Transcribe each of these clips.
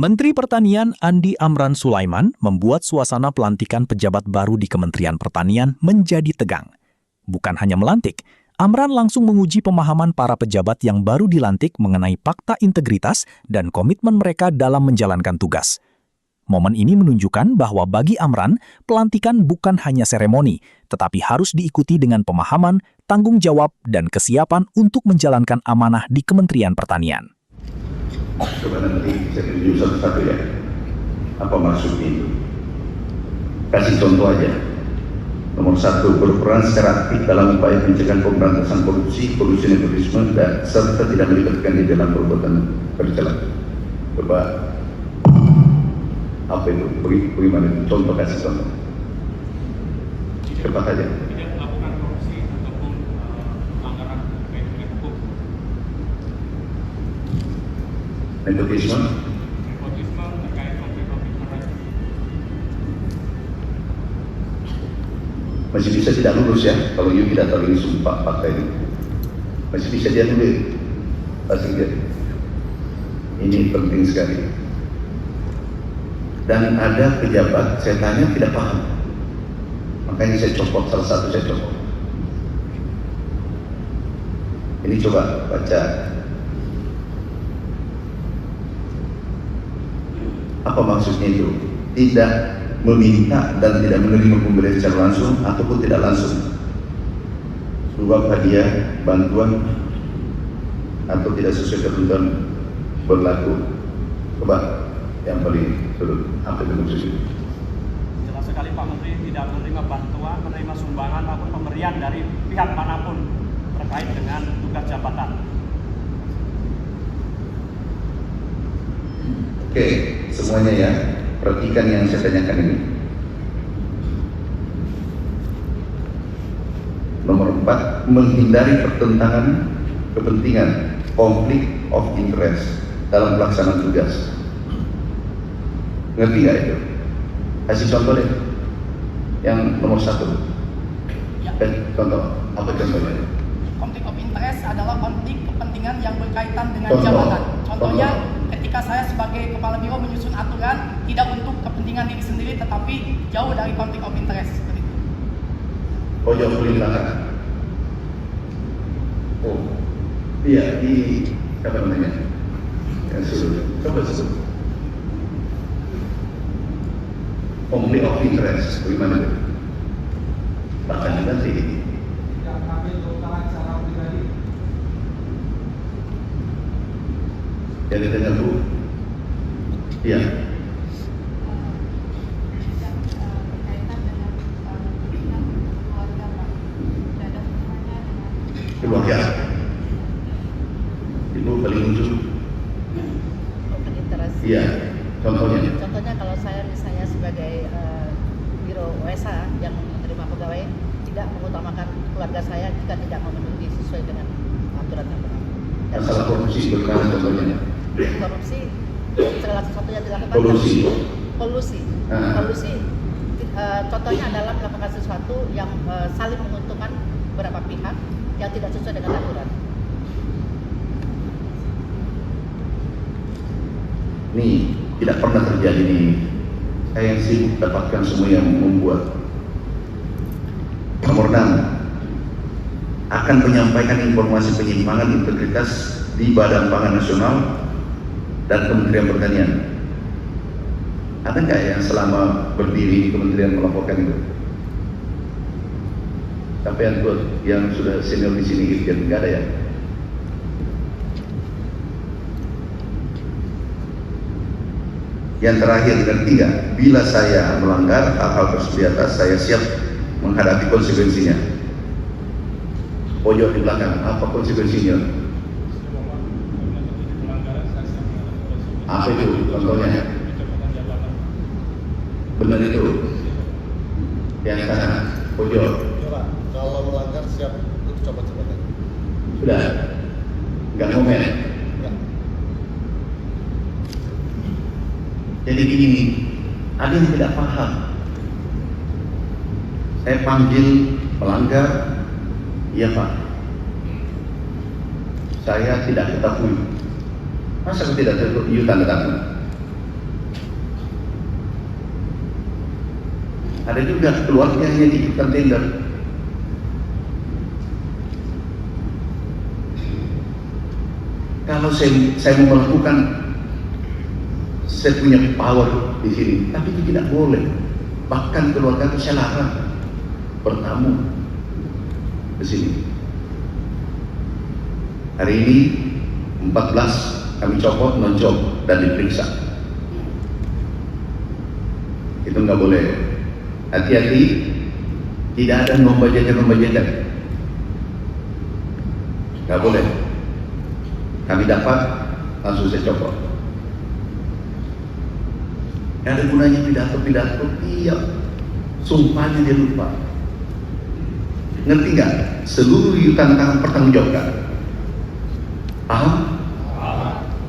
Menteri Pertanian Andi Amran Sulaiman membuat suasana pelantikan pejabat baru di Kementerian Pertanian menjadi tegang. Bukan hanya melantik, Amran langsung menguji pemahaman para pejabat yang baru dilantik mengenai fakta integritas dan komitmen mereka dalam menjalankan tugas. Momen ini menunjukkan bahwa bagi Amran, pelantikan bukan hanya seremoni, tetapi harus diikuti dengan pemahaman, tanggung jawab, dan kesiapan untuk menjalankan amanah di Kementerian Pertanian. Coba nanti saya tunjuk satu-satu ya. Apa maksudnya itu? Kasih contoh aja. Nomor 1, berperan secara aktif dalam upaya pencegahan pemberantasan korupsi, kolusi nepotisme, dan serta tidak melibatkan di dalam perbuatan tercela. Coba apa itu? Bagaimana itu? Contoh, kasih contoh. Cepat aja. Tidak melakukan korupsi ataupun pelanggaran hukum. Nepotisme. Nepotisme terkait konflik of interest. Masih bisa tidak lulus ya, kalau you tidak tahu ini sumpah fakta ini. Masih bisa dia dulu. Pasti dia. Ini penting sekali. Dan ada pejabat, saya tanya tidak paham. Makanya saya copot, salah satu saya copot. Ini coba baca. Apa maksudnya itu? Tidak meminta dan tidak menerima pemberian secara langsung ataupun tidak langsung. Suap hadiah, bantuan, atau tidak sesuai ketentuan berlaku. Coba yang paling dulu, apa itu maksudnya? Jelas sekali Pak Menteri tidak menerima bantuan, menerima sumbangan maupun pemberian dari pihak manapun terkait dengan tugas jabatan. Oke, semuanya ya, perhatikan yang saya tanyakan ini. Nomor 4, menghindari pertentangan kepentingan, konflik of interest dalam pelaksanaan tugas. Ngerti nggak itu? Kasih contoh deh. Yang nomor 1. Ya. Contoh, apa contohnya? Konflik of interest adalah konflik kepentingan yang berkaitan dengan Contoh. jabatan. Contohnya, ketika saya sebagai kepala biro menyusun aturan tidak untuk kepentingan diri sendiri, tetapi jauh dari konflik of interest seperti itu. Oh, jauh belakang. Oh, iya di apa namanya? Yang sudah. Coba sebut. Konflik of interest, bagaimana? Bahkan nanti. Tidak mengambil keuntungan secara pribadi. Jadi tanya Bu. Iya. Tidak berkaitan dengan kepentingan keluarga Pak. Tidak ada hubungannya dengan Keluarga. Ibu paling ujung. Open interest. Iya. Contohnya. Contohnya kalau saya misalnya sebagai biro OSA yang menerima pegawai tidak mengutamakan keluarga saya jika tidak memenuhi sesuai dengan aturan yang berlaku. Dan Masalah korupsi bagaimana contohnya? korupsi segala sesuatu yang dilakukan. Kolusi. Kolusi. Ah. Kolusi. Contohnya adalah melakukan sesuatu yang saling menguntungkan beberapa pihak yang tidak sesuai dengan aturan. Nih, tidak pernah terjadi nih. Saya yang sibuk dapatkan semua yang membuat. Nomor 6, akan menyampaikan informasi penyimpangan integritas di Badan Pangan Nasional dan Kementerian Pertanian. Ada nggak yang selama berdiri di kementerian melaporkan itu? Siapa yang sudah senior di sini gitu? Nggak ada ya? Yang terakhir dan 3, bila saya melanggar hal-hal tersebut di atas, saya siap menghadapi konsekuensinya. Pojok di belakang, apa konsekuensinya? Apa itu contohnya? Benar itu? Yang sana, pojok. Pak, kalau melanggar siap untuk copot-copotan. Sudah, nggak komen. Enggak. Jadi gini, ada yang tidak paham. Saya panggil melanggar, iya Pak. Saya tidak ketahui. Masa aku tidak tahu, you tanda tangan. Ada juga keluarga yang diikutkan tender. Kalau saya mau melakukan, saya punya power di sini, tapi itu tidak boleh. Bahkan keluarga itu saya larang bertamu ke sini. Hari ini 14 kami copot, non-job dan diperiksa. Itu nggak boleh. Hati-hati, tidak ada membajakan. Nggak boleh. Kami dapat, langsung saya copot. Nggak ada gunanya pidato, iya, sumpahnya dia lupa. Ngerti nggak? Seluruh tantangan pertanggungjawabkan. Paham?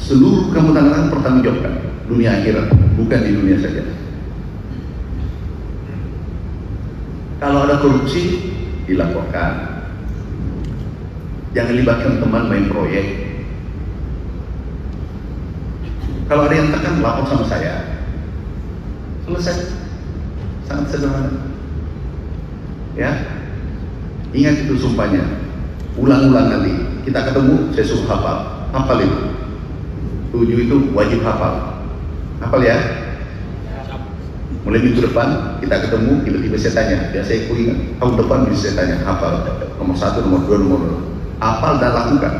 Seluruh kamu tantangan pertanggungjawabkan. Dunia akhirat, bukan di dunia saja. Kalau ada korupsi, dilaporkan. Jangan libatkan teman main proyek. Kalau ada yang tekan, lapor sama saya. Selesai. Sangat sederhana. Ya, ingat itu sumpahnya. Ulang-ulang nanti. Kita ketemu, saya suruh hafal itu. 7 itu wajib hafal. Hafal ya. Mulai minggu depan kita ketemu, tiba-tiba saya tanya. Biasa aku ingat. Tahun depan bisa saya tanya hafal. Nomor 1, nomor 2, nomor 2. Hafal dan lakukan.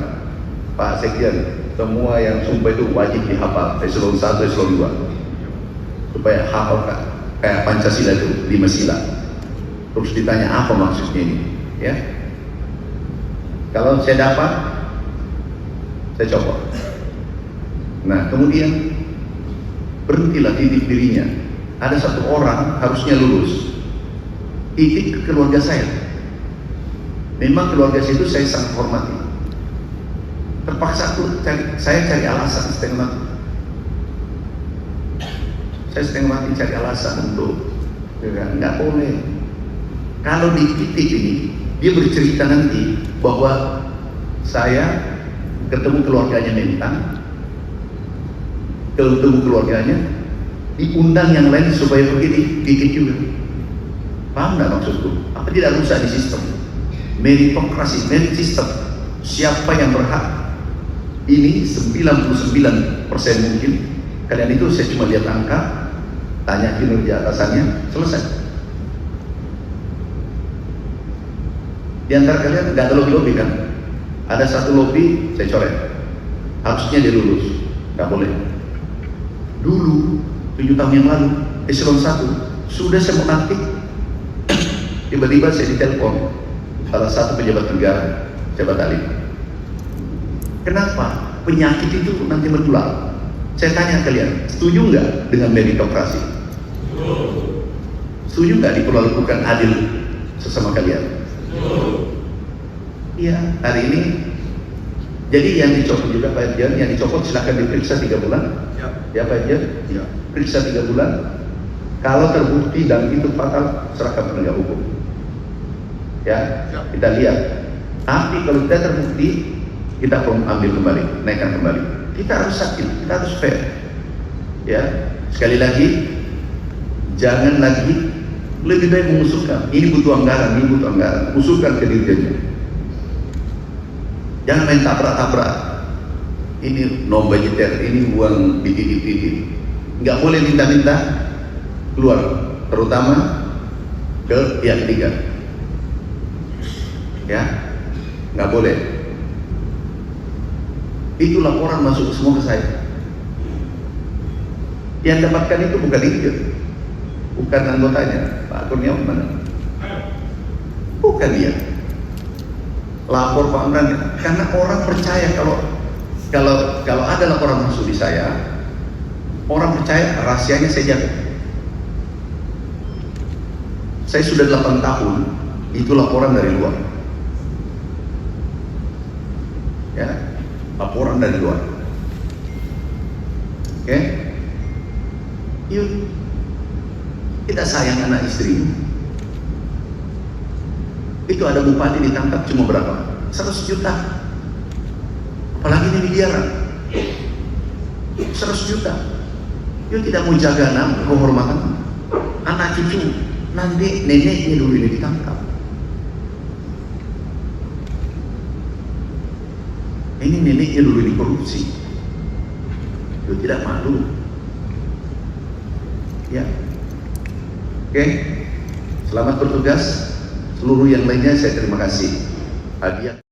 Pak Sekjen, semua yang sumpah itu wajib dihafal. Eselon 1, eselon 2. Supaya hafal kayak Pancasila itu 5 sila. Terus ditanya apa maksudnya ini, ya? Kalau saya dapat, saya copot. Nah, kemudian berhentilah titip dirinya. Ada satu orang harusnya lulus. Titip ke keluarga saya. Memang keluarga itu saya sangat hormati. Terpaksa saya cari alasan setengah mati. Saya setengah mati cari alasan untuk nggak boleh. Kalau di titik ini dia bercerita nanti bahwa saya ketemu keluarganya Mentang, ketemu keluarganya, diundang yang lain supaya pergi titik juga. Paham nggak maksudku? Apa tidak rusak di sistem? Meritokrasi, merit system. Siapa yang berhak? Ini 99% mungkin. Kalian itu saya cuma lihat angka, tanya kinerja atasannya, selesai. Di antara kalian nggak ada lobby kan? Ada satu lobby, saya coret. Harusnya dia lulus, nggak boleh. Dulu 7 tahun yang lalu, eselon 1 sudah saya melantik. Tiba-tiba saya ditelepon salah satu pejabat negara, pejabat alih. Kenapa penyakit itu nanti menular? Saya tanya kalian, setuju nggak dengan meritokrasi? Setuju nggak diperlakukan adil sesama kalian? Iya, hari ini. Jadi yang dicopot juga Pak Irjen, yang dicopot silakan diperiksa 3 bulan. Ya Pak Irjen, ya. Periksa 3 bulan. Kalau terbukti dan itu fatal, serahkan penegak hukum. Ya, kita lihat. Tapi kalau tidak terbukti, kita perlu ambil kembali, naikkan kembali. Kita harus adil, kita harus fair. Ya, sekali lagi, jangan lagi lebih baik mengusulkan. Ini butuh anggaran, ini butuh anggaran. Usulkan ke dirjennya. Jangan main tabrak-tabrak. Ini non budgeter, ini uang dititip-titip. Nggak boleh minta-minta keluar, terutama ke pihak ketiga. Ya, nggak boleh. Itu laporan masuk semua ke saya. Yang dapatkan itu bukan Irjen, bukan anggotanya, Pak Kurniawan mana? Bukan dia. Lapor Pak Amran, karena orang percaya kalau ada laporan masuk di saya, orang percaya rahasianya saya jaga. Saya sudah 8 tahun, itu laporan dari luar. Ya, laporan dari luar. Oke? Yuk, kita sayang anak istri. Itu ada bupati ditangkap cuma berapa? 100 juta. Apalagi ini miliaran. 100 juta. Yuk tidak mau jaga nama, kehormatan anak cucu. nanti neneknya dulu ini ditangkap. Ini neneknya dulu dikorupsi. Itu tidak malu. Ya. Oke. Selamat bertugas. Seluruh yang lainnya saya terima kasih. Hadiah